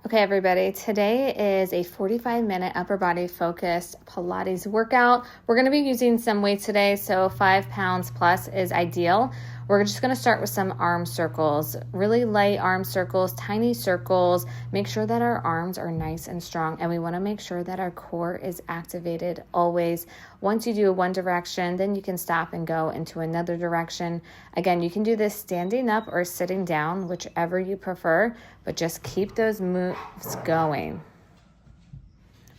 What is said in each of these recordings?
Okay, everybody, today is a 45-minute upper body focused Pilates workout. We're going to be using some weights today, so 5 pounds plus is ideal. We're just going to start with some arm circles, really light arm circles, tiny circles. Make sure that our arms are nice and strong, and we want to make sure that our core is activated always. Once you do one direction, then you can stop and go into another direction. Again, you can do this standing up or sitting down, whichever you prefer, but just keep those moves going.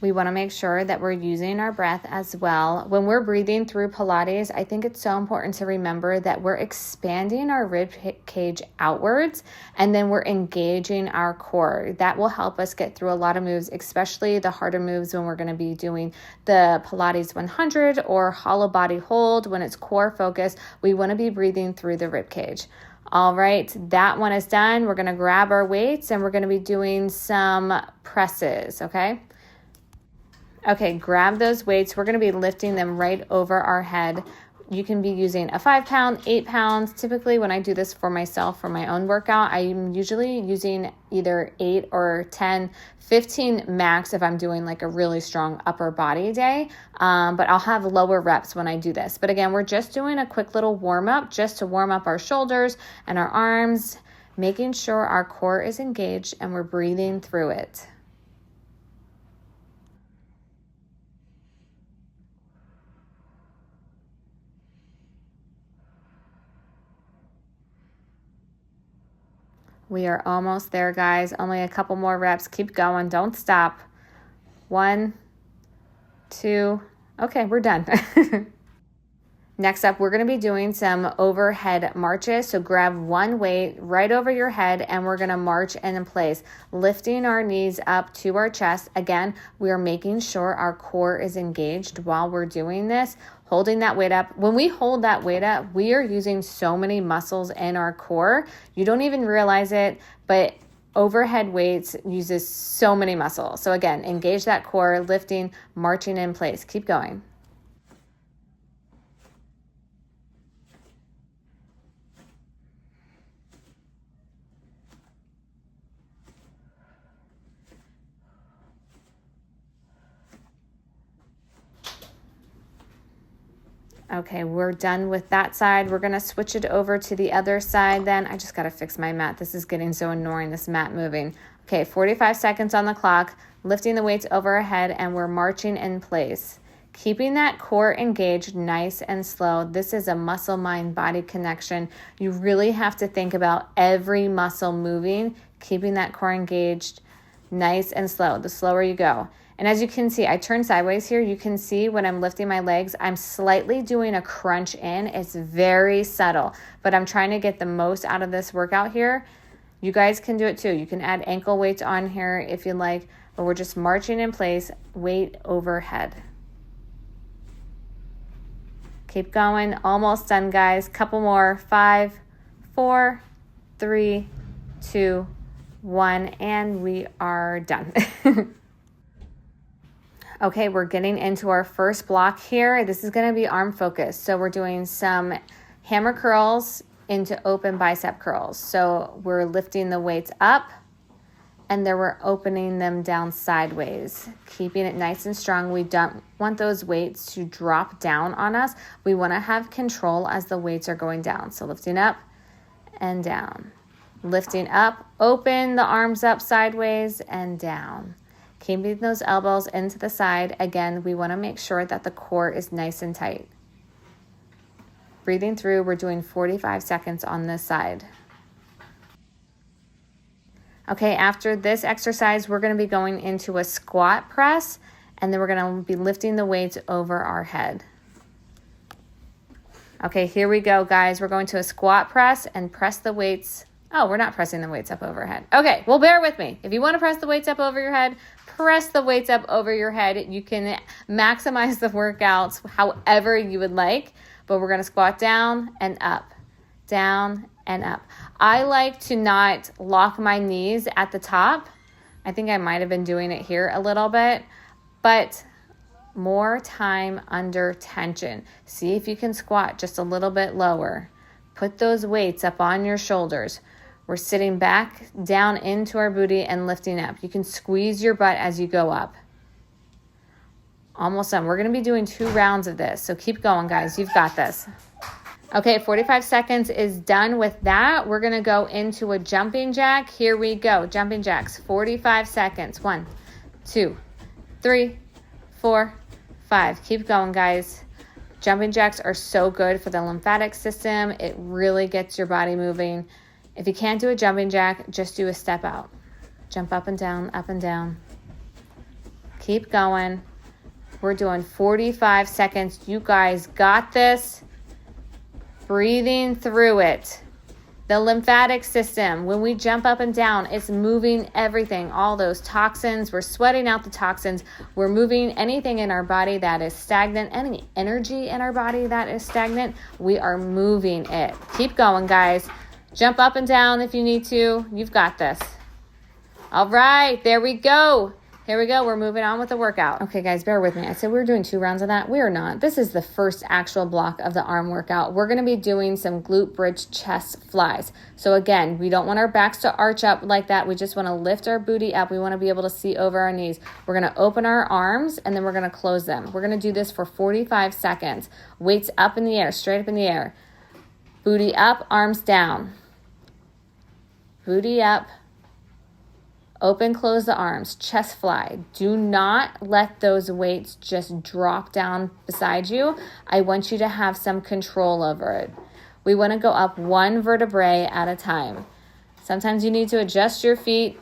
We want to make sure that we're using our breath as well. When we're breathing through Pilates, I think it's so important to remember that we're expanding our rib cage outwards, and then we're engaging our core. That will help us get through a lot of moves, especially the harder moves when we're going to be doing the Pilates 100 or hollow body hold. When it's core focused, we want to be breathing through the rib cage. All right, that one is done. We're going to grab our weights and we're going to be doing some presses, okay? Okay, grab those weights. We're going to be lifting them right over our head. You can be using a 5 pound, 8 pounds. Typically, when I do this for myself, for my own workout, I'm usually using either 8 or 10, 15 max if I'm doing like a really strong upper body day. But I'll have lower reps when I do this. But again, we're just doing a quick little warm up just to warm up our shoulders and our arms, making sure our core is engaged and we're breathing through it. We are almost there, guys. Only a couple more reps. Keep going. Don't stop. 1, 2. Okay, we're done. Next up, we're going to be doing some overhead marches. So grab one weight right over your head and we're going to march in place, lifting our knees up to our chest. Again, we are making sure our core is engaged while we're doing this, holding that weight up. When we hold that weight up, we are using so many muscles in our core. You don't even realize it, but overhead weights uses so many muscles. So again, engage that core, lifting, marching in place. Keep going. Okay, we're done with that side. We're going to switch it over to the other side then. I just got to fix my mat. This is getting so annoying, this mat moving. Okay, 45 seconds on the clock, lifting the weights over our head, and we're marching in place. Keeping that core engaged nice and slow. This is a muscle-mind-body connection. You really have to think about every muscle moving, keeping that core engaged nice and slow. The slower you go. And as you can see, I turn sideways here. You can see when I'm lifting my legs, I'm slightly doing a crunch in. It's very subtle, but I'm trying to get the most out of this workout here. You guys can do it too. You can add ankle weights on here if you like, but we're just marching in place, weight overhead. Keep going. Almost done, guys. Couple more. 5, 4, 3, 2, 1, and we are done. Okay, we're getting into our first block here. This is going to be arm focused. So we're doing some hammer curls into open bicep curls. So we're lifting the weights up and then we're opening them down sideways, keeping it nice and strong. We don't want those weights to drop down on us. We want to have control as the weights are going down. So lifting up and down, lifting up, open the arms up sideways and down. Keeping those elbows into the side. Again, we want to make sure that the core is nice and tight. Breathing through, we're doing 45 seconds on this side. Okay, after this exercise, we're going to be going into a squat press, and then we're going to be lifting the weights over our head. Okay, here we go, guys. We're going to a squat press and press the weights. Oh, we're not pressing the weights up overhead. Okay, well, bear with me. If you want to press the weights up over your head, press the weights up over your head. You can maximize the workouts however you would like, but we're going to squat down and up, down and up. I like to not lock my knees at the top. I think I might have been doing it here a little bit, but more time under tension. See if you can squat just a little bit lower. Put those weights up on your shoulders. We're sitting back down into our booty and lifting up. You can squeeze your butt as you go up. Almost done. We're going to be doing 2 rounds of this. So keep going, guys. You've got this. Okay, 45 seconds is done with that. We're going to go into a jumping jack. Here we go. Jumping jacks. 45 seconds. 1, 2, 3, 4, 5. Keep going, guys. Jumping jacks are so good for the lymphatic system. It really gets your body moving. If you can't do a jumping jack, just do a step out. Jump up and down, up and down. Keep going. We're doing 45 seconds. You guys got this. Breathing through it. The lymphatic system, when we jump up and down, it's moving everything, all those toxins. We're sweating out the toxins. We're moving anything in our body that is stagnant, any energy in our body that is stagnant, we are moving it. Keep going, guys. Jump up and down if you need to. You've got this. All right, there we go. Here we go. We're moving on with the workout. Okay, guys, bear with me. I said we were doing 2 rounds of that. We are not. This is the first actual block of the arm workout. We're going to be doing some glute bridge chest flies. So again, we don't want our backs to arch up like that. We just want to lift our booty up. We want to be able to see over our knees. We're going to open our arms and then we're going to close them. We're going to do this for 45 seconds. Weights up in the air, straight up in the air. Booty up, arms down. Booty up. Open, close the arms, chest fly. Do not let those weights just drop down beside you. I want you to have some control over it. We want to go up 1 vertebrae at a time. Sometimes you need to adjust your feet.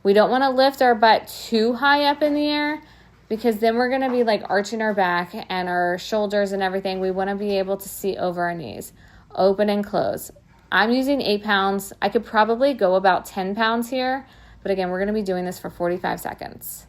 We don't want to lift our butt too high up in the air because then we're going to be like arching our back and our shoulders and everything. We want to be able to see over our knees. Open and close. I'm using 8 pounds. I could probably go about 10 pounds here. But again, we're going to be doing this for 45 seconds.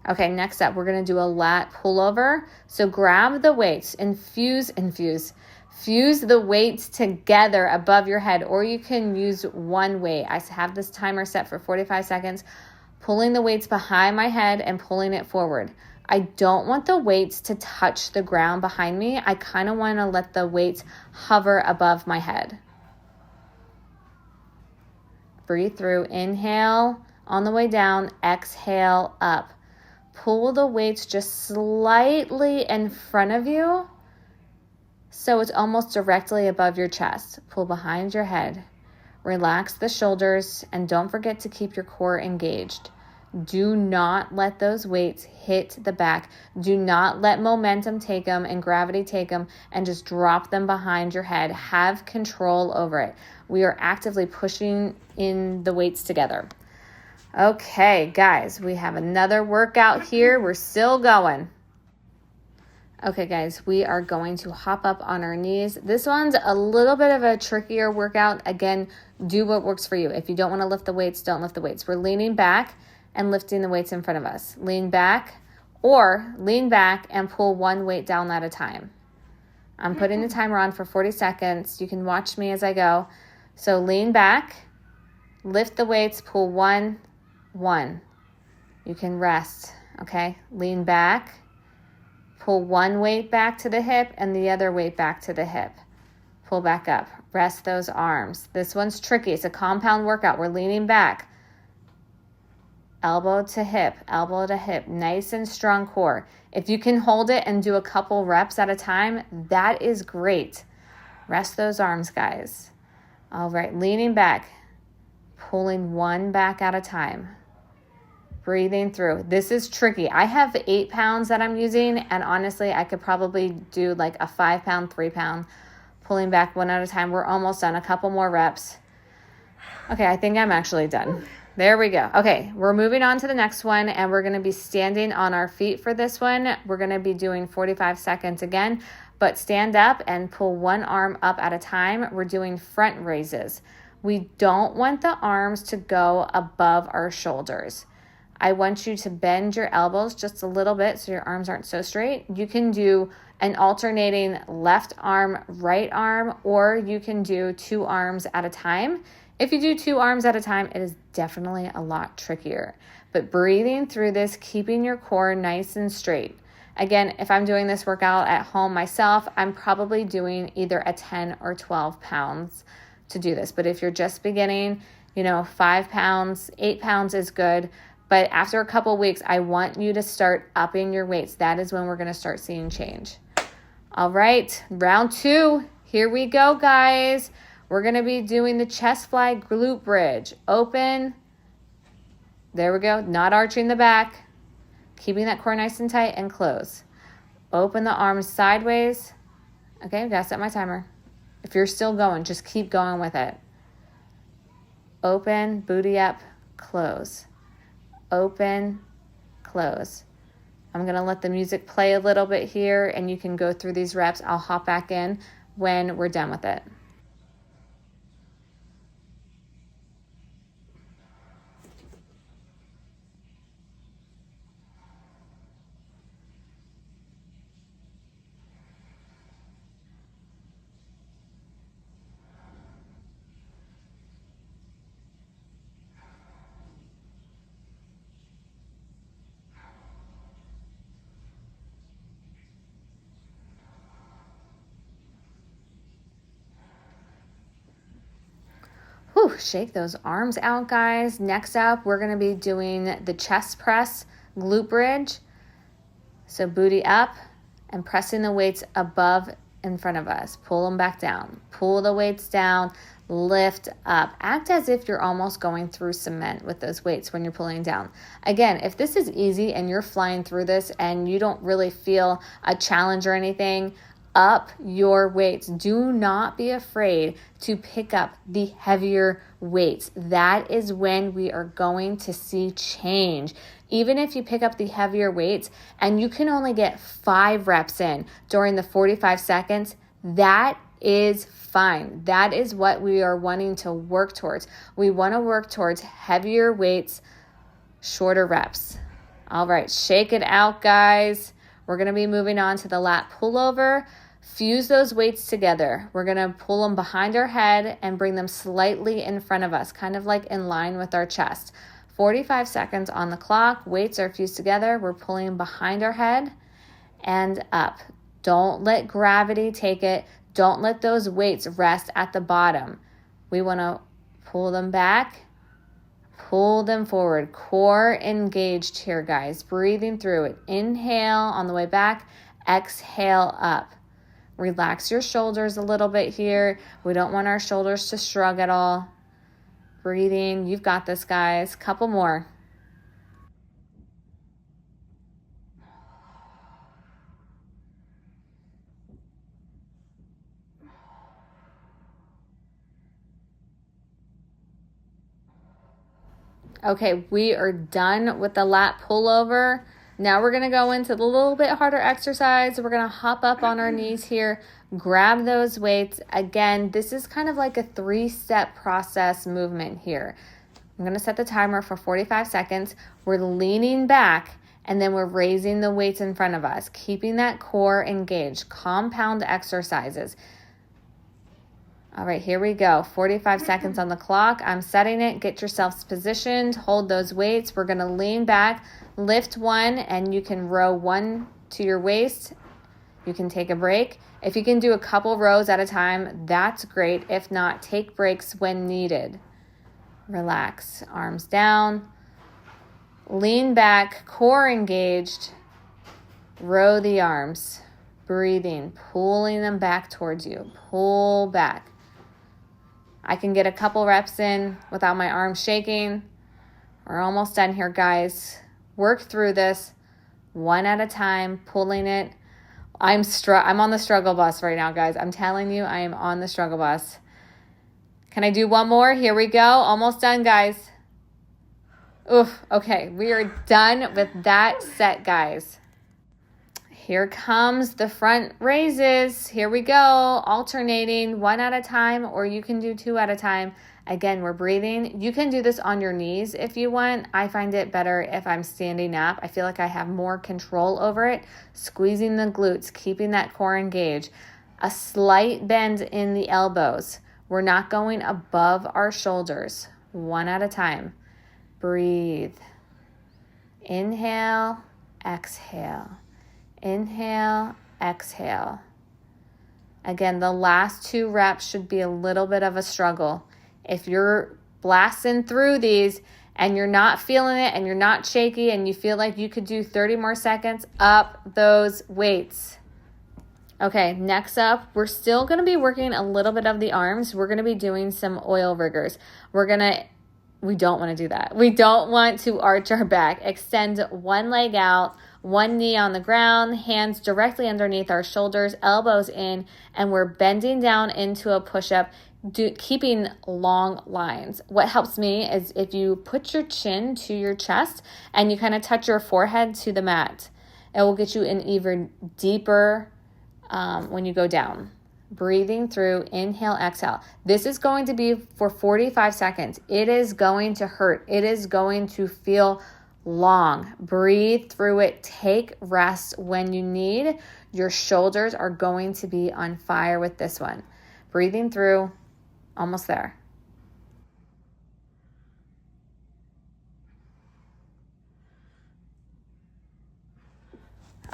Okay, next up, we're going to do a lat pullover. So grab the weights, fuse the weights together above your head, or you can use one weight. I have this timer set for 45 seconds, pulling the weights behind my head and pulling it forward. I don't want the weights to touch the ground behind me. I kind of want to let the weights hover above my head. Breathe through. Inhale on the way down. Exhale up. Pull the weights just slightly in front of you so it's almost directly above your chest. Pull behind your head. Relax the shoulders and don't forget to keep your core engaged. Do not let those weights hit the back. Do not let momentum take them and gravity take them and just drop them behind your head. Have control over it. We are actively pushing in the weights together. Okay, guys, we have another workout here. We're still going. Okay, guys, we are going to hop up on our knees. This one's a little bit of a trickier workout. Again, do what works for you. If you don't want to lift the weights, don't lift the weights. We're leaning back and lifting the weights in front of us. Lean back and pull one weight down at a time. I'm putting the timer on for 40 seconds. You can watch me as I go. So lean back, lift the weights, pull one. You can rest, okay? Lean back, pull one weight back to the hip and the other weight back to the hip. Pull back up, rest those arms. This one's tricky. It's a compound workout. We're leaning back. Elbow to hip, nice and strong core. If you can hold it and do a couple reps at a time, that is great. Rest those arms, guys. All right, leaning back, pulling one back at a time. Breathing through. This is tricky. I have 8 pounds that I'm using, and honestly, I could probably do like a 5 pound, 3 pound, pulling back one at a time. We're almost done. A couple more reps. Okay, I think I'm actually done. There we go. Okay, we're moving on to the next one, and we're going to be standing on our feet for this one. We're going to be doing 45 seconds again, but stand up and pull one arm up at a time. We're doing front raises. We don't want the arms to go above our shoulders. I want you to bend your elbows just a little bit so your arms aren't so straight. You can do an alternating left arm, right arm, or you can do 2 arms at a time. If you do 2 arms at a time, it is definitely a lot trickier. But breathing through this, keeping your core nice and straight. Again, if I'm doing this workout at home myself, I'm probably doing either a 10 or 12 pounds to do this. But if you're just beginning, 5 pounds, 8 pounds is good. But after a couple weeks, I want you to start upping your weights. That is when we're going to start seeing change. All right, round 2. Here we go, guys. We're going to be doing the chest fly glute bridge. Open. There we go. Not arching the back. Keeping that core nice and tight, and close. Open the arms sideways. Okay, I've got to set my timer. If you're still going, just keep going with it. Open, booty up, close. Open, close. I'm going to let the music play a little bit here, and you can go through these reps. I'll hop back in when we're done with it. Whew, shake those arms out, guys. Next up, we're going to be doing the chest press glute bridge. So booty up and pressing the weights above in front of us. Pull them back down. Pull the weights down. Lift up. Act as if you're almost going through cement with those weights when you're pulling down. Again, if this is easy and you're flying through this and you don't really feel a challenge or anything, up your weights. Do not be afraid to pick up the heavier weights. That is when we are going to see change. Even if you pick up the heavier weights and you can only get 5 reps in during the 45 seconds, that is fine. That is what we are wanting to work towards. We want to work towards heavier weights, shorter reps. All right, shake it out, guys. We're going to be moving on to the lat pullover. Fuse those weights together. We're going to pull them behind our head and bring them slightly in front of us, kind of like in line with our chest. 45 seconds on the clock. Weights are fused together. We're pulling behind our head and up. Don't let gravity take it. Don't let those weights rest at the bottom. We want to pull them back, pull them forward. Core engaged here, guys. Breathing through it. Inhale on the way back. Exhale up. Relax your shoulders a little bit here. We don't want our shoulders to shrug at all. Breathing. You've got this, guys. Couple more. Okay, we are done with the lat pullover. Now we're going to go into the little bit harder exercise. We're going to hop up on our knees here, grab those weights. Again, this is kind of like a 3-step process movement here. I'm going to set the timer for 45 seconds. We're leaning back, and then we're raising the weights in front of us, keeping that core engaged. Compound exercises. All right, here we go. 45 seconds on the clock. I'm setting it. Get yourselves positioned. Hold those weights. We're going to lean back, lift one, and you can row one to your waist. You can take a break. If you can do a couple rows at a time, that's great. If not, take breaks when needed. Relax. Arms down. Lean back, core engaged. Row the arms. Breathing, pulling them back towards you. Pull back. I can get a couple reps in without my arms shaking. We're almost done here, guys. Work through this one at a time, pulling it. I'm on the struggle bus right now, guys. I'm telling you, I am on the struggle bus. Can I do one more? Here we go. Almost done, guys. Oof. Okay, we are done with that set, guys. Here comes the front raises. Here we go. Alternating one at a time, or you can do two at a time. Again, we're breathing. You can do this on your knees if you want. I find it better if I'm standing up. I feel like I have more control over it. Squeezing the glutes, keeping that core engaged. A slight bend in the elbows. We're not going above our shoulders. One at a time. Breathe. Inhale, exhale. Inhale, exhale. Again, the last 2 reps should be a little bit of a struggle. If you're blasting through these and you're not feeling it and you're not shaky and you feel like you could do 30 more seconds, up those weights. Okay, next up, we're still going to be working a little bit of the arms. We're going to be doing some oil riggers. We don't want to do that. We don't want to arch our back. Extend one leg out, one knee on the ground, hands directly underneath our shoulders, elbows in, and we're bending down into a push-up, keeping long lines. What helps me is if you put your chin to your chest and you kind of touch your forehead to the mat. It will get you in even deeper when you go down. Breathing through, inhale, exhale. This is going to be for 45 seconds. It is going to hurt. It is going to feel long. Breathe through it. Take rest when you need. Your shoulders are going to be on fire with this one. Breathing through, almost there.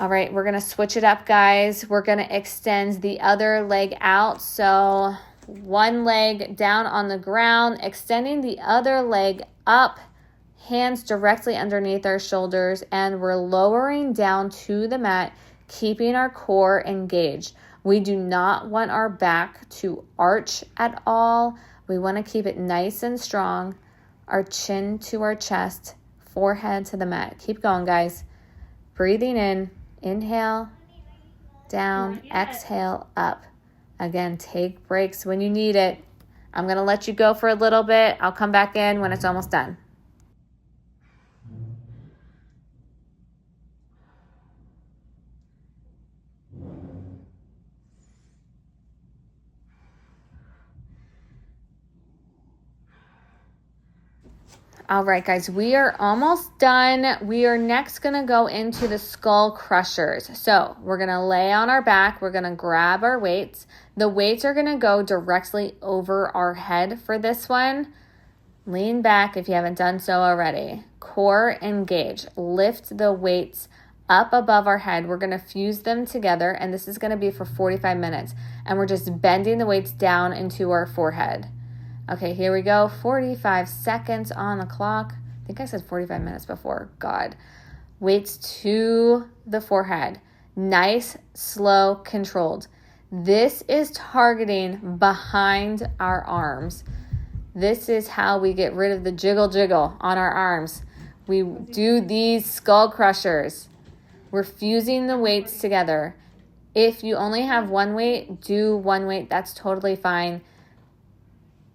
All right, we're going to switch it up, guys. We're going to extend the other leg out. So one leg down on the ground, extending the other leg up, hands directly underneath our shoulders, and we're lowering down to the mat, keeping our core engaged. We do not want our back to arch at all. We want to keep it nice and strong. Our chin to our chest, forehead to the mat. Keep going, guys. Breathing in. Inhale, down, exhale, up. Again, take breaks when you need it. I'm going to let you go for a little bit. I'll come back in when it's almost done. All right, guys, we are almost done. We are next going to go into the skull crushers. So we're going to lay on our back. We're going to grab our weights. The weights are going to go directly over our head for this one. Lean back if you haven't done so already. Core engage. Lift the weights up above our head. We're going to fuse them together, and this is going to be for 45 minutes. And we're just bending the weights down into our forehead. Okay, here we go. 45 seconds on the clock. I think I said 45 minutes before. God. Weights to the forehead. Nice, slow, controlled. This is targeting behind our arms. This is how we get rid of the jiggle on our arms. We do these skull crushers. We're fusing the weights together. If you only have one weight, do one weight. That's totally fine.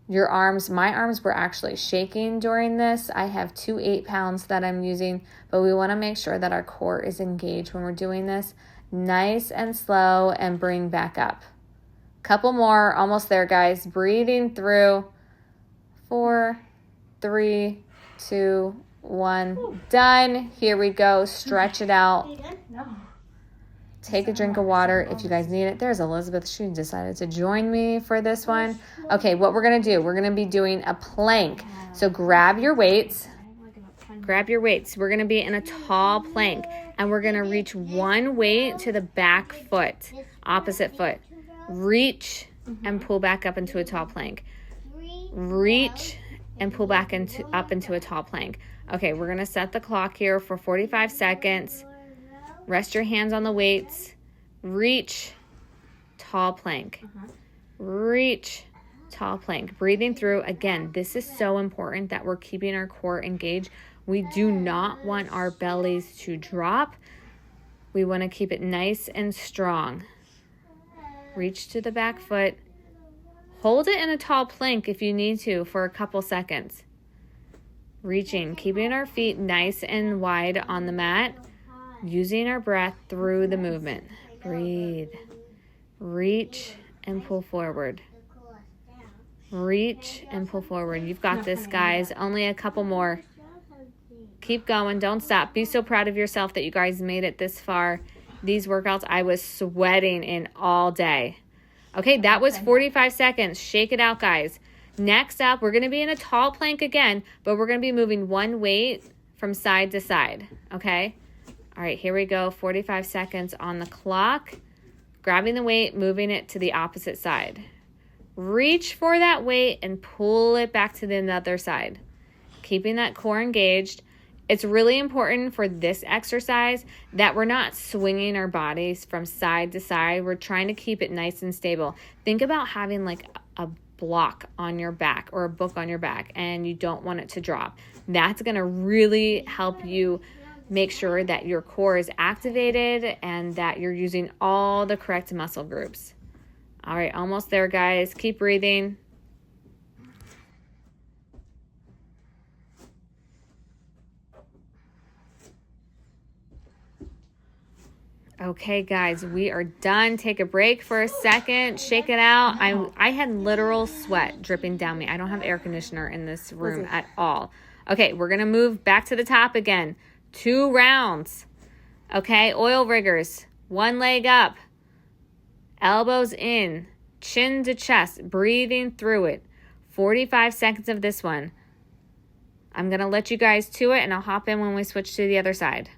Your arms, my arms were actually shaking during this. I have 2 8-pounds that I'm using, but we want to make sure that our core is engaged when we're doing this. Nice and slow, and bring back up. Couple more, almost there, guys. Breathing through. 4, 3, 2, 1. Done. Here we go. Stretch it out. No. Take a drink of water if you guys need it. There's Elizabeth. She decided to join me for this one. Okay, what we're going to do, we're going to be doing a plank. So grab your weights. Grab your weights. We're going to be in a tall plank, and we're going to reach one weight to the back foot, opposite foot. Reach and pull back up into a tall plank. Reach and pull back up into a tall plank. Okay, we're going to set the clock here for 45 seconds. Rest your hands on the weights. Reach, tall plank. Reach, tall plank, breathing through. Again, this is so important that we're keeping our core engaged. We do not want our bellies to drop. We want to keep it nice and strong. Reach to the back foot. Hold it in a tall plank if you need to for a couple seconds. Reaching, keeping our feet nice and wide on the mat, using our breath through the movement. Breathe. Reach and pull forward. Reach and pull forward. You've got this, guys. Only a couple more. Keep going. Don't stop. Be so proud of yourself that you guys made it this far. These workouts, I was sweating in all day. Okay, that was 45 seconds. Shake it out, guys. Next up, we're going to be in a tall plank again, but we're going to be moving one weight from side to side, okay? All right, here we go. 45 seconds on the clock. Grabbing the weight, moving it to the opposite side. Reach for that weight and pull it back to the other side. Keeping that core engaged. It's really important for this exercise that we're not swinging our bodies from side to side. We're trying to keep it nice and stable. Think about having like a block on your back or a book on your back and you don't want it to drop. That's going to really help you make sure that your core is activated and that you're using all the correct muscle groups. All right, almost there, guys. Keep breathing. Okay, guys, we are done. Take a break for a second. Shake it out. I had literal sweat dripping down me. I don't have air conditioner in this room at all. Okay, we're going to move back to the top again. 2 rounds. Okay, oil riggers. One leg up. Elbows in. Chin to chest. Breathing through it. 45 seconds of this one. I'm going to let you guys to it, and I'll hop in when we switch to the other side.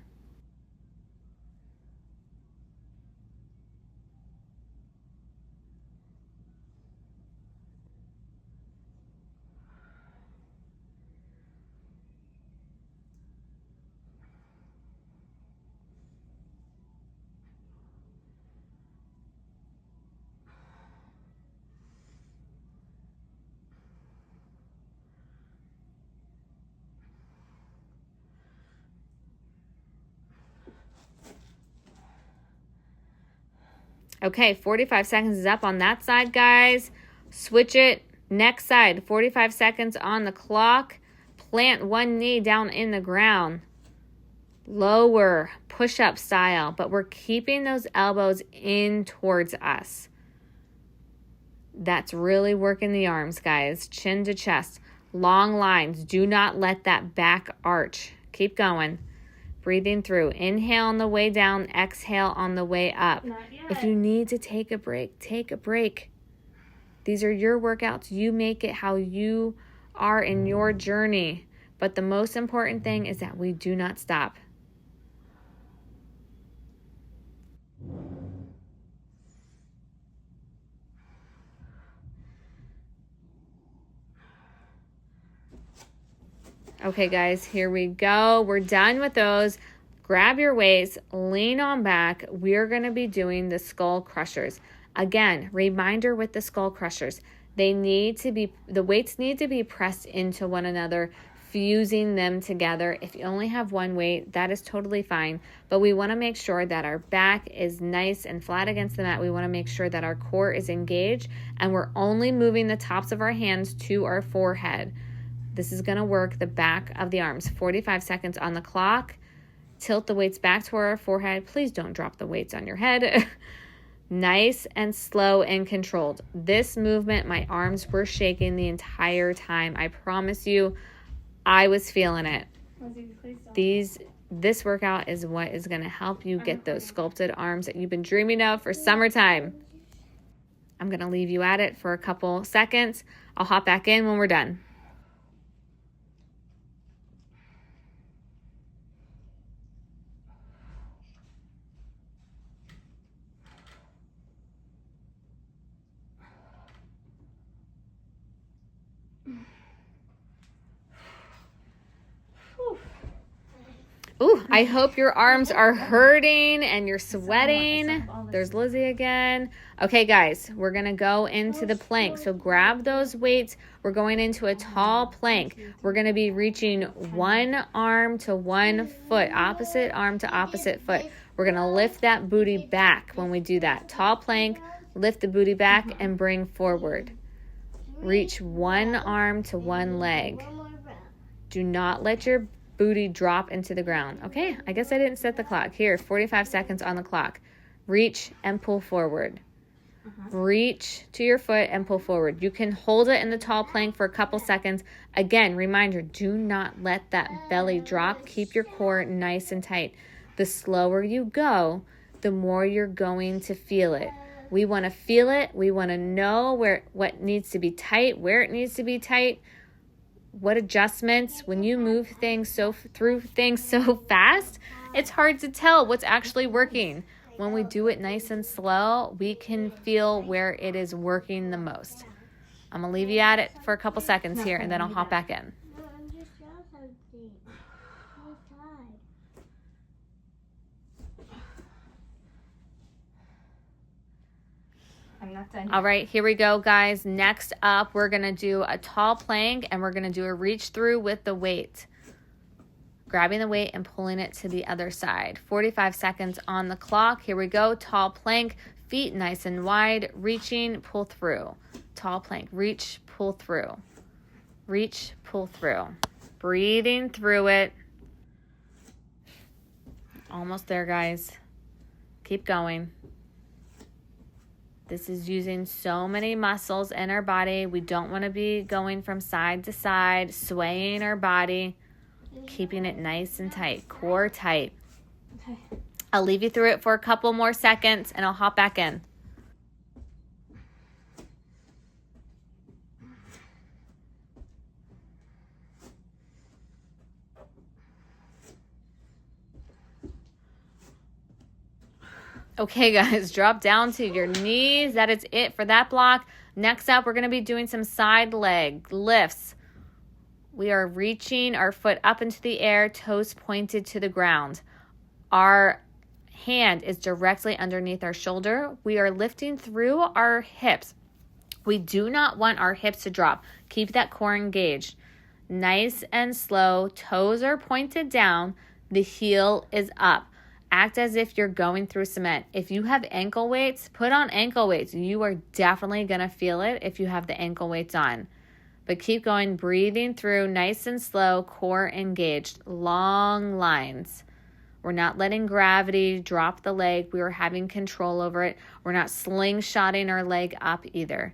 Okay, 45 seconds is up on that side, guys. Switch it. Next side, 45 seconds on the clock. Plant one knee down in the ground. Lower, push-up style, but we're keeping those elbows in towards us. That's really working the arms, guys. Chin to chest. Long lines. Do not let that back arch. Keep going. Breathing through. Inhale on the way down. Exhale on the way up. If you need to take a break, take a break. These are your workouts. You make it how you are in your journey. But the most important thing is that we do not stop. Okay, guys, here we go. We're done with those. Grab your weights, lean on back. We're going to be doing the skull crushers. Again, reminder with the skull crushers. The weights need to be pressed into one another, fusing them together. If you only have one weight, that is totally fine. But we want to make sure that our back is nice and flat against the mat. We want to make sure that our core is engaged and we're only moving the tops of our hands to our forehead. This is going to work the back of the arms. 45 seconds on the clock. Tilt the weights back to our forehead. Please don't drop the weights on your head. Nice and slow and controlled. This movement, my arms were shaking the entire time. I promise you, I was feeling it. This workout is what is going to help you get those sculpted arms that you've been dreaming of for summertime. I'm going to leave you at it for a couple seconds. I'll hop back in when we're done. Ooh, I hope your arms are hurting and you're sweating. there's Lizzie again. Okay, guys, we're going to go into the plank. So grab those weights. We're going into a tall plank. We're going to be reaching one arm to one foot, opposite arm to opposite foot. We're going to lift that booty back when we do that. Tall plank, lift the booty back and bring forward. Reach one arm to one leg. Do not let your booty drop into the ground. Okay, I guess I didn't set the clock. Here, 45 seconds on the clock. Reach and pull forward. Reach to your foot and pull forward. You can hold it in the tall plank for a couple seconds. Again, reminder, do not let that belly drop. Keep your core nice and tight. The slower you go, the more you're going to feel it. We want to feel it. We want to know what needs to be tight, where it needs to be tight. What adjustments. When you move things through things so fast, it's hard to tell what's actually working. When we do it nice and slow, we can feel where it is working the most. I'm going to leave you at it for a couple seconds here, and then I'll hop back in. I'm not done yet. All right, here we go, guys. Next up, we're going to do a tall plank, and we're going to do a reach through with the weight. Grabbing the weight and pulling it to the other side. 45 seconds on the clock. Here we go. Tall plank, feet nice and wide, reaching, pull through. Tall plank, reach, pull through. Reach, pull through. Breathing through it. Almost there, guys. Keep going. This is using so many muscles in our body. We don't want to be going from side to side, swaying our body, keeping it nice and tight, core tight. Okay. I'll leave you through it for a couple more seconds, and I'll hop back in. Okay, guys, drop down to your knees. That is it for that block. Next up, we're going to be doing some side leg lifts. We are reaching our foot up into the air, toes pointed to the ground. Our hand is directly underneath our shoulder. We are lifting through our hips. We do not want our hips to drop. Keep that core engaged. Nice and slow. Toes are pointed down. The heel is up. Act as if you're going through cement. If you have ankle weights, put on ankle weights. You are definitely going to feel it if you have the ankle weights on. But keep going, breathing through, nice and slow, core engaged, long lines. We're not letting gravity drop the leg. We are having control over it. We're not slingshotting our leg up either.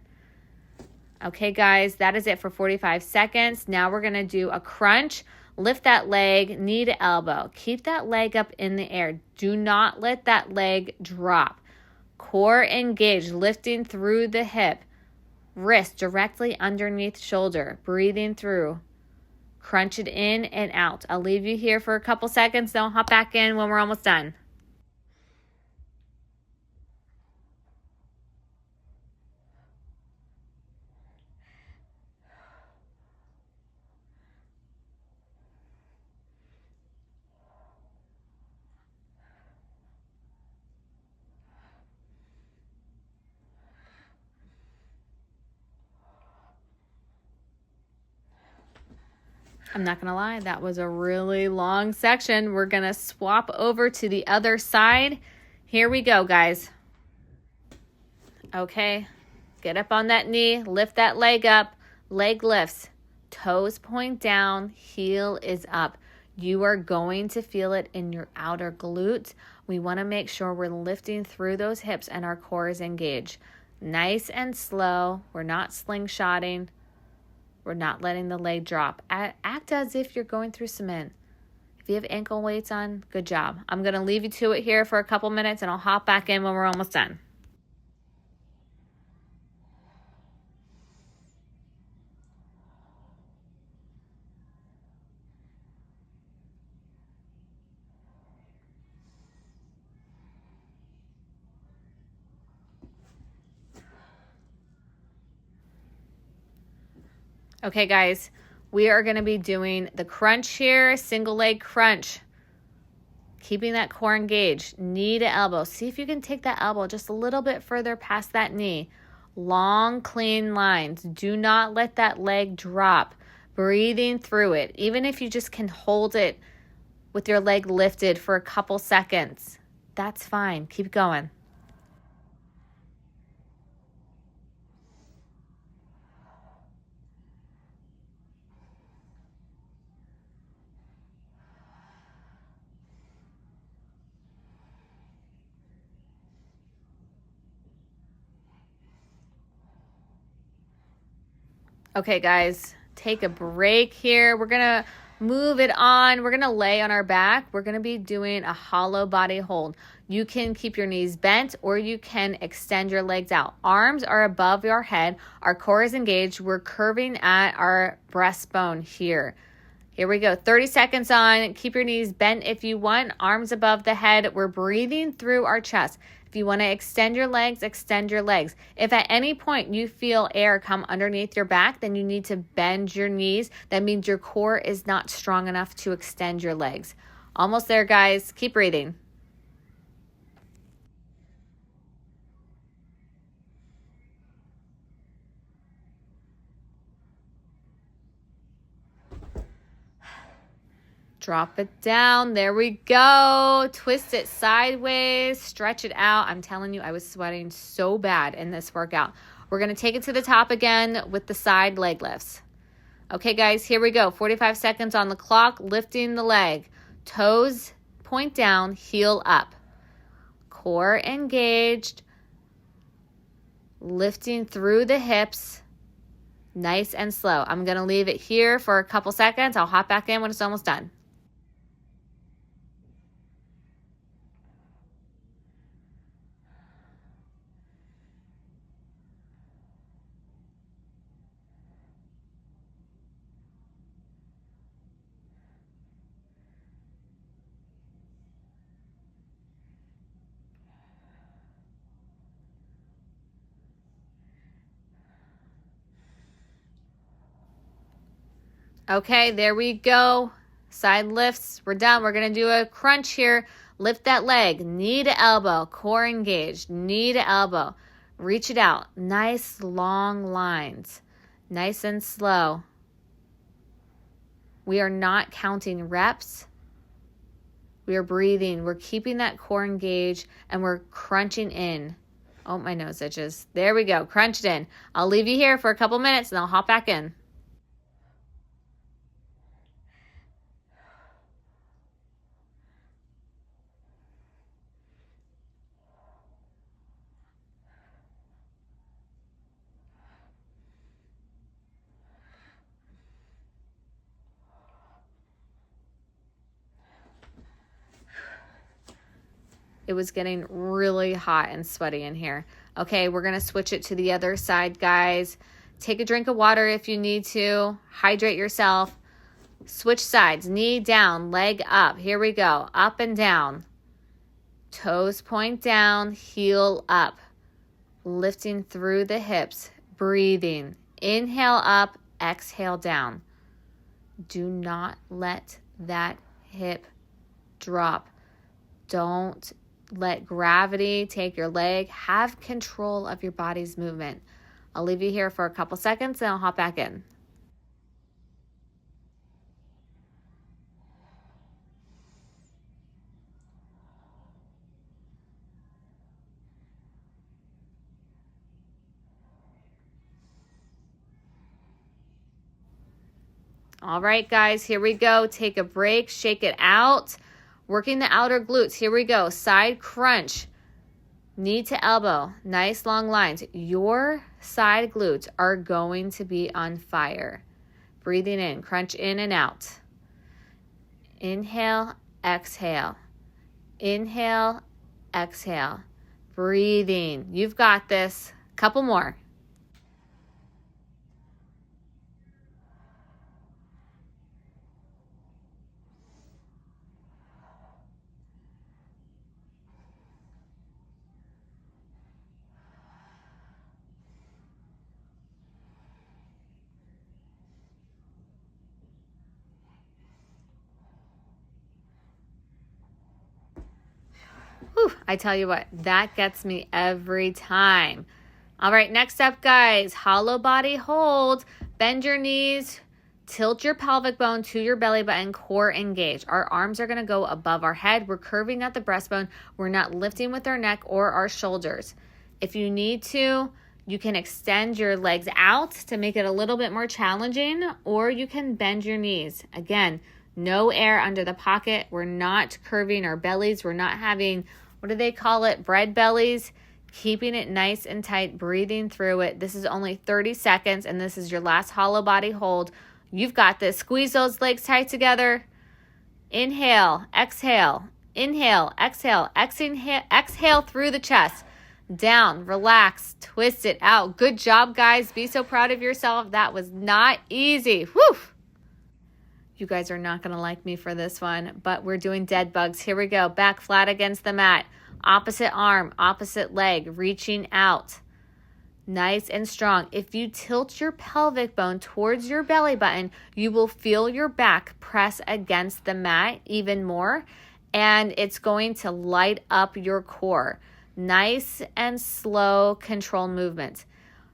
Okay, guys, that is it for 45 seconds. Now we're going to do a crunch. Lift that leg, knee to elbow. Keep that leg up in the air. Do not let that leg drop. Core engaged, lifting through the hip. Wrist directly underneath shoulder. Breathing through. Crunch it in and out. I'll leave you here for a couple seconds. Then I'll hop back in when we're almost done. I'm not going to lie, that was a really long section. We're going to swap over to the other side. Here we go, guys. Okay, get up on that knee, lift that leg up, leg lifts, toes point down, heel is up. You are going to feel it in your outer glutes. We want to make sure we're lifting through those hips and our core is engaged. Nice and slow. We're not slingshotting. We're not letting the leg drop. Act as if you're going through cement. If you have ankle weights on, good job. I'm going to leave you to it here for a couple minutes, and I'll hop back in when we're almost done. Okay, guys, we are going to be doing the crunch here, single leg crunch. keeping that core engaged, knee to elbow. See if you can take that elbow just a little bit further past that knee. Long, clean lines. Do not let that leg drop. Breathing through it. Even if you just can hold it with your leg lifted for a couple seconds, that's fine. Keep going. Okay, guys, take a break here. We're going to move it on. We're going to lay on our back. We're going to be doing a hollow body hold. You can keep your knees bent or you can extend your legs out. Arms are above your head. Our core is engaged. We're curving at our breastbone here. Here we go. 30 seconds on. Keep your knees bent if you want. Arms above the head. We're breathing through our chest. If you want to extend your legs, extend your legs. If at any point you feel air come underneath your back, then you need to bend your knees. That means your core is not strong enough to extend your legs. Almost there, guys. Keep breathing. Drop it down. There we go. Twist it sideways. Stretch it out. I'm telling you, I was sweating so bad in this workout. We're going to take it to the top again with the side leg lifts. Okay, guys, here we go. 45 seconds on the clock. Lifting the leg. Toes point down, heel up. Core engaged. Lifting through the hips. Nice and slow. I'm going to leave it here for a couple seconds. I'll hop back in when it's almost done. Okay, there we go. Side lifts. We're done. We're going to do a crunch here. Lift that leg. Knee to elbow. Core engaged. Knee to elbow. Reach it out. Nice long lines. Nice and slow. We are not counting reps. We are breathing. We're keeping that core engaged and we're crunching in. Oh, my nose itches. There we go. Crunched in. I'll leave you here for a couple minutes and I'll hop back in. It was getting really hot and sweaty in here. Okay, we're going to switch it to the other side, guys. Take a drink of water if you need to. Hydrate yourself. Switch sides. Knee down, leg up. Here we go. Up and down. Toes point down, heel up. Lifting through the hips. Breathing. Inhale up, exhale down. Do not let that hip drop. Don't let gravity take your leg. Have control of your body's movement. I'll leave you here for a couple seconds and I'll hop back in. All right, guys, here we go. Take a break, shake it out. Working the outer glutes. Here we go. Side crunch. Knee to elbow. Nice long lines. Your side glutes are going to be on fire. Breathing in. Crunch in and out. Inhale, exhale. Inhale, exhale. Breathing. You've got this. Couple more. I tell you what, that gets me every time. All right, next up, guys, hollow body hold. Bend your knees, tilt your pelvic bone to your belly button, core engaged. Our arms are gonna go above our head. We're curving at the breastbone. We're not lifting with our neck or our shoulders. If you need to, you can extend your legs out to make it a little bit more challenging, or you can bend your knees. Again, no air under the pocket. We're not curving our bellies. We're not having, what do they call it, bread bellies? Keeping it nice and tight, breathing through it. This is only 30 seconds, and this is your last hollow body hold. You've got this. Squeeze those legs tight together. Inhale, exhale, inhale, exhale, exhale through the chest. Down, relax, twist it out. Good job, guys. Be so proud of yourself. That was not easy. Whew. You guys are not going to like me for this one, but we're doing dead bugs. Here we go. Back flat against the mat. Opposite arm, opposite leg, reaching out. Nice and strong. If you tilt your pelvic bone towards your belly button, you will feel your back press against the mat even more, and it's going to light up your core. Nice and slow control movements.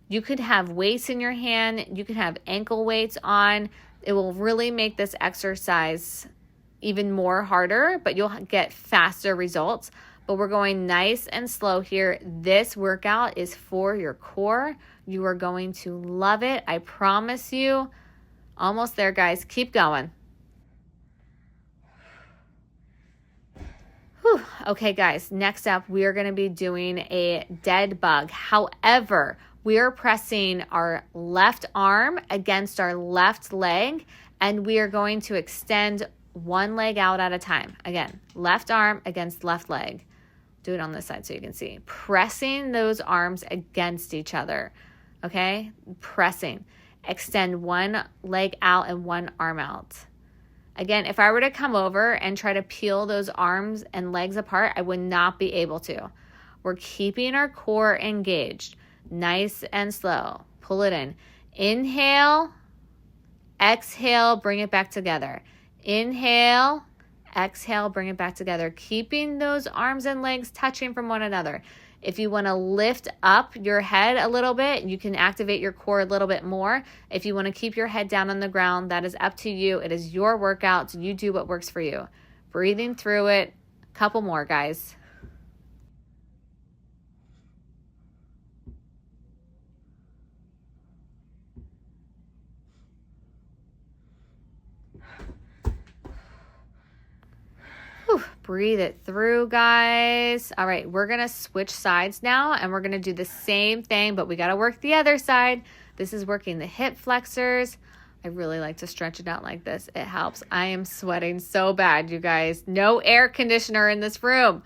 You could have weights in your hand. You could have ankle weights on. It will really make this exercise even more harder, but you'll get faster results. But we're going nice and slow here. This workout is for your core. You are going to love it. I promise you. Almost there, guys. Keep going. Whew. Okay, guys. Next up, we are going to be doing a dead bug. However, we are pressing our left arm against our left leg, and we are going to extend one leg out at a time. Again, left arm against left leg. Do it on this side so you can see. Pressing those arms against each other, okay? Pressing. Extend one leg out and one arm out. Again, if I were to come over and try to peel those arms and legs apart, I would not be able to. We're keeping our core engaged. Nice and slow. Pull it in. Inhale, exhale, bring it back together. Inhale, exhale, bring it back together, keeping those arms and legs touching from one another. If you want to lift up your head a little bit, you can activate your core a little bit more. If you want to keep your head down on the ground, that is up to you. It is your workout, so you do what works for you. Breathing through it. Couple more, guys. Whew, breathe it through, guys. All right, we're going to switch sides now, and we're going to do the same thing, but we got to work the other side. This is working the hip flexors. I really like to stretch it out like this. It helps. I am sweating so bad, you guys. No air conditioner in this room.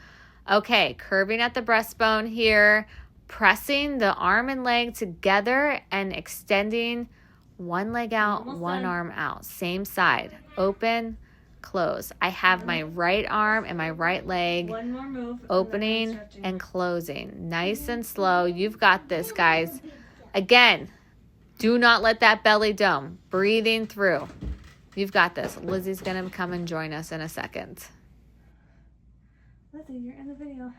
Okay, curving at the breastbone here, pressing the arm and leg together and extending one leg out, one arm out. Same side. Open, close. I have my right arm and my right leg opening and closing. Nice and slow. You've got this, guys. Again, do not let that belly dome. Breathing through. You've got this. Lizzie's going to come and join us in a second. Lizzie, you're in the video.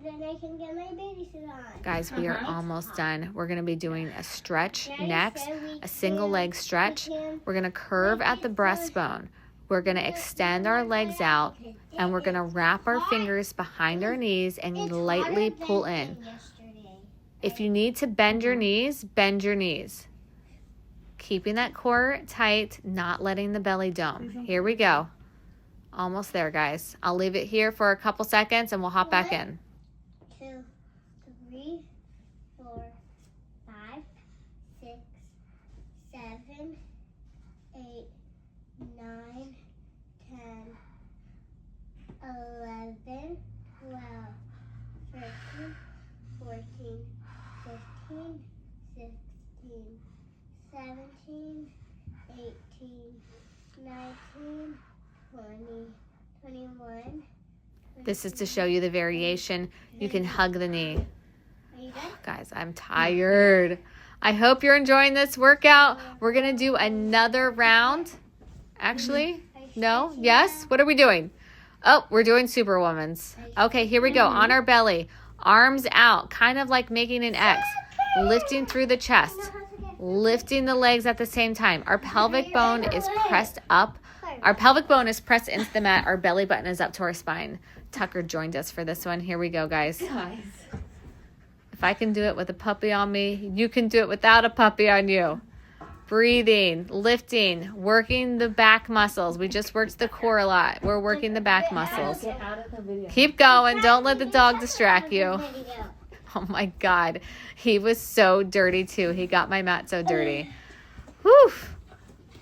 Then I can get my bathing suit on. Guys, we are almost done. We're going to be doing a stretch next, a single leg stretch. We're going to curve at the breastbone. We're going to extend our legs out, and we're going to wrap our fingers behind our knees and lightly pull in. If you need to bend your knees, bend your knees. Keeping that core tight, not letting the belly dome. Here we go. Almost there, guys. I'll leave it here for a couple seconds, and we'll hop back in. 2, 3, 4, 5, 6, 7, 8, 9, 10, 11, 12, 13, 14, 15, 16, 17, 18, 19, 20, 21. This is to show you the variation. You can hug the knee. Are you done? Guys, I'm tired. I hope you're enjoying this workout. We're going to do another round. Actually, no? Yes? What are we doing? Oh, we're doing Superwoman's. Okay, here we go. On our belly. Arms out, kind of like making an X. Lifting through the chest. Lifting the legs at the same time. Our pelvic bone is pressed up. Our pelvic bone is pressed into the mat. Our belly button is up to our spine. Tucker joined us for this one. Here we go, guys. If I can do it with a puppy on me, you can do it without a puppy on you. Breathing, lifting, working the back muscles. We just worked the core a lot. We're working the back muscles. Keep going. Don't let the dog distract you. Oh my God. He was so dirty too. He got my mat so dirty. Whew.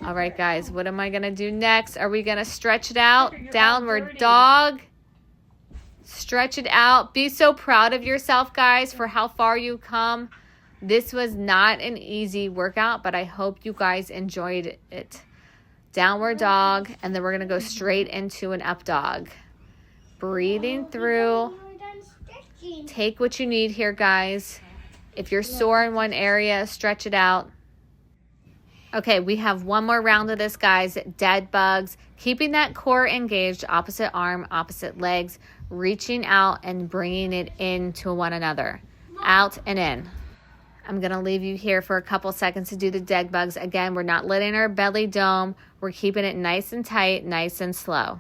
All right, guys. What am I going to do next? Are we going to stretch it out? Downward dog. Stretch it out. Be so proud of yourself, guys, for how far you come. This was not an easy workout, but I hope you guys enjoyed it. Downward dog, and then we're going to go straight into an up dog. Breathing through. Take what you need here, guys. If you're sore in one area, stretch it out. Okay, we have one more round of this, guys. Dead bugs. Keeping that core engaged, opposite arm, opposite legs, reaching out and bringing it into one another. Out and in. I'm going to leave you here for a couple seconds to do the dead bugs. Again, we're not letting our belly dome. We're keeping it nice and tight, nice and slow.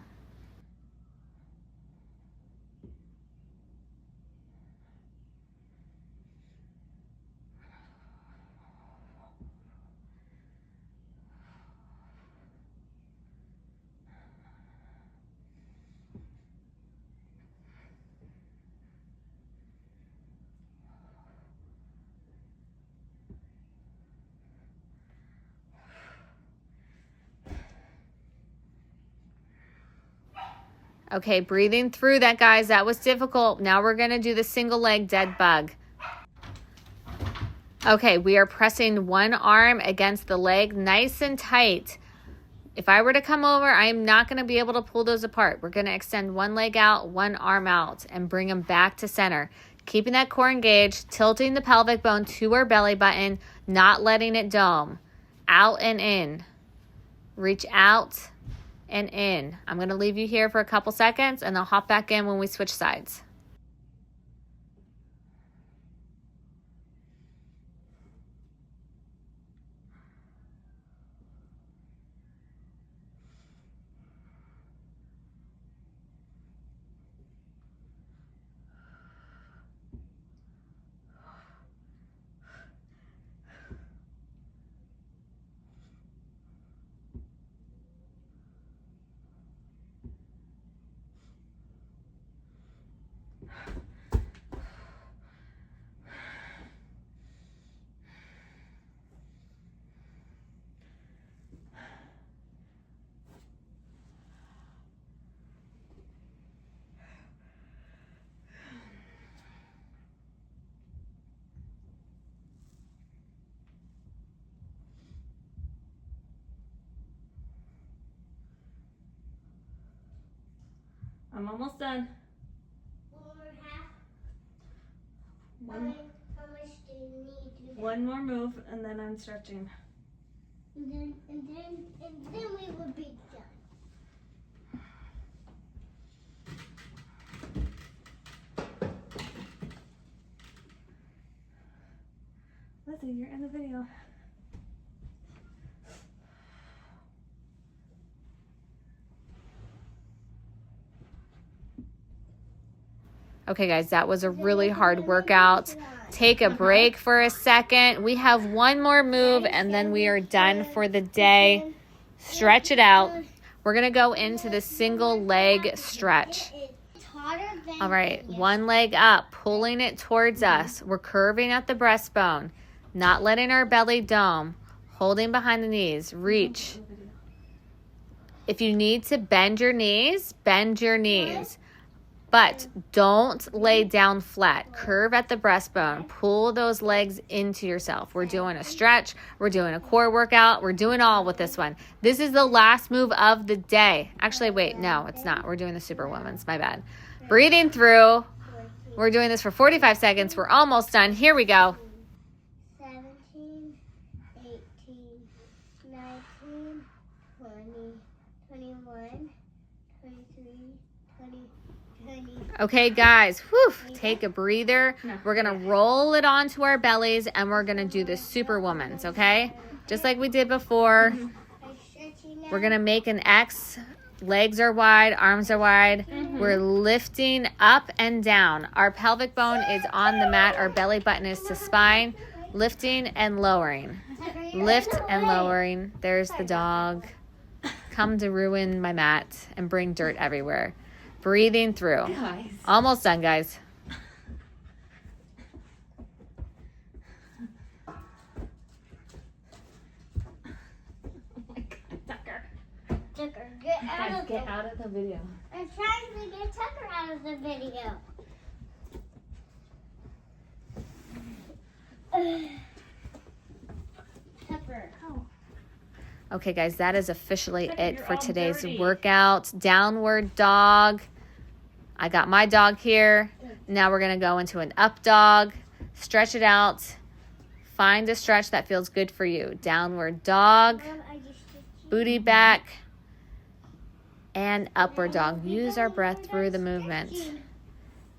Okay, breathing through that, guys. That was difficult. Now we're going to do the single leg dead bug. Okay, we are pressing one arm against the leg nice and tight. If I were to come over, I'm not going to be able to pull those apart. We're going to extend one leg out, one arm out, and bring them back to center. Keeping that core engaged, tilting the pelvic bone to our belly button, not letting it dome. Out and in. Reach out and in. I'm going to leave you here for a couple seconds, and I'll hop back in when we switch sides. I'm almost done. How much do you need? One more move, and then I'm stretching. And then we will be done. Lizzie, you're in the video. Okay, guys, that was a really hard workout. Take a break for a second. We have one more move, and then we are done for the day. Stretch it out. We're going to go into the single leg stretch. All right, one leg up, pulling it towards us. We're curving at the breastbone, not letting our belly dome, holding behind the knees. Reach. If you need to bend your knees, bend your knees. But don't lay down flat. Curve at the breastbone. Pull those legs into yourself. We're doing a stretch. We're doing a core workout. We're doing all with this one. This is the last move of the day. Actually, wait, no, it's not. We're doing the Superwoman's. My bad. Breathing through. We're doing this for 45 seconds. We're almost done. Here we go. 17, Okay, guys, whew, take a breather. We're going to roll it onto our bellies, and we're going to do the Superwomans, okay? Just like we did before. We're going to make an X. Legs are wide, arms are wide. We're lifting up and down. Our pelvic bone is on the mat. Our belly button is to spine. Lifting and lowering. Lift and lowering. There's the dog. Come to ruin my mat and bring dirt everywhere. Breathing through. Guys. Almost done, guys. Tucker, get out of Get out of the video. I'm trying to get Tucker out of the video. Tucker. Okay, guys, that is officially Tucker, it you're for all today's dirty. workout. Downward dog. I got my dog here. Now we're going to go into an up dog. Stretch it out. Find a stretch that feels good for you. Downward dog. Mom, I just Booty back. And upward dog. Use our breath through the movement.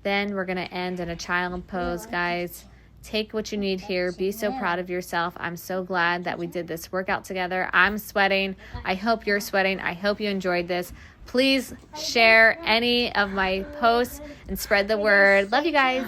Then we're going to end in a child pose, guys. Take what you need here. Be so proud of yourself. I'm so glad that we did this workout together. I'm sweating. I hope you're sweating. I hope you enjoyed this. Please share any of my posts and spread the word. Love you guys.